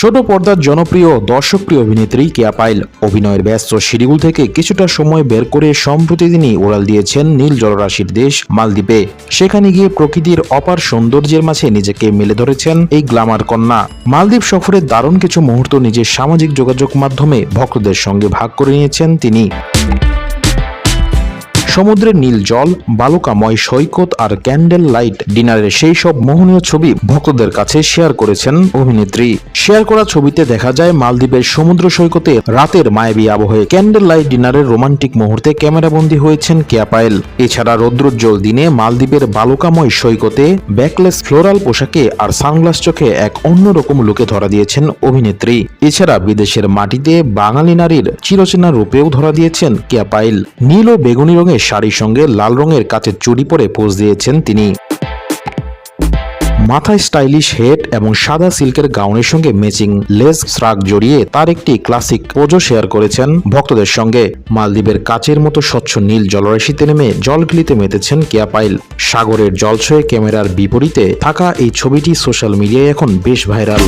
ছোট পর্দার জনপ্রিয় দর্শকপ্রিয় অভিনেত্রী কেয়া পাইল অভিনয়ের ব্যস্ত শিডিউল থেকে কিছুটা সময় বের করে সম্প্রতি তিনি উড়াল দিয়েছেন নীল জলরাশির দেশ মালদ্বীপে। সেখানে গিয়ে প্রকৃতির অপার সৌন্দর্যের মাঝে নিজেকে মেলে ধরেছেন এই গ্ল্যামার কন্যা। মালদ্বীপ সফরে দারুণ কিছু মুহূর্ত নিজের সামাজিক যোগাযোগ মাধ্যমে ভক্তদের সঙ্গে ভাগ করে নিয়েছেন তিনি। সমুদ্রের নীল জল, বালুকাময় সৈকত আর ক্যান্ডেল লাইট ডিনারের সেই সব মোহনীয় ছবি ভক্তদের কাছে শেয়ার করেছেন অভিনেত্রী। শেয়ার করা ছবিতে দেখা যায় মালদ্বীপের সমুদ্র সৈকতে রাতের মায়াবী আবহে ক্যান্ডেল লাইট ডিনারের রোমান্টিক মুহূর্তে ক্যামেরাবন্দী হয়েছেন কেয়া পায়েল। এছাড়া রৌদ্রোজ্জ্বল দিনে মালদ্বীপের বালুকাময় সৈকতে ব্যাকলেস ফ্লোরাল পোশাকে আর সানগ্লাস চোখে এক অন্যরকম লুকে ধরা দিয়েছেন অভিনেত্রী। এছাড়া বিদেশের মাটিতে বাঙালি নারীর চিরচেনা রূপেও ধরা দিয়েছেন কেয়া পায়েল। নীল ও বেগুনি রঙের শাড়ির সঙ্গে লাল রঙের কাচের চুড়ি পরে পোজ দিয়েছেন তিনি। মাথায় স্টাইলিশ হেড এবং সাদা সিল্কের গাউনের সঙ্গে ম্যাচিং লেস শ্রাগ জড়িয়ে তার একটি ক্লাসিক পোজও শেয়ার করেছেন ভক্তদের সঙ্গে। মালদ্বীপের কাচের মতো স্বচ্ছ নীল জলরাশিতে নেমে জলঘিলিতে মেতেছেন কেয়া পায়েল। সাগরের জলছয়ে ক্যামেরার বিপরীতে থাকা এই ছবিটি সোশ্যাল মিডিয়ায় এখন বেশ ভাইরাল।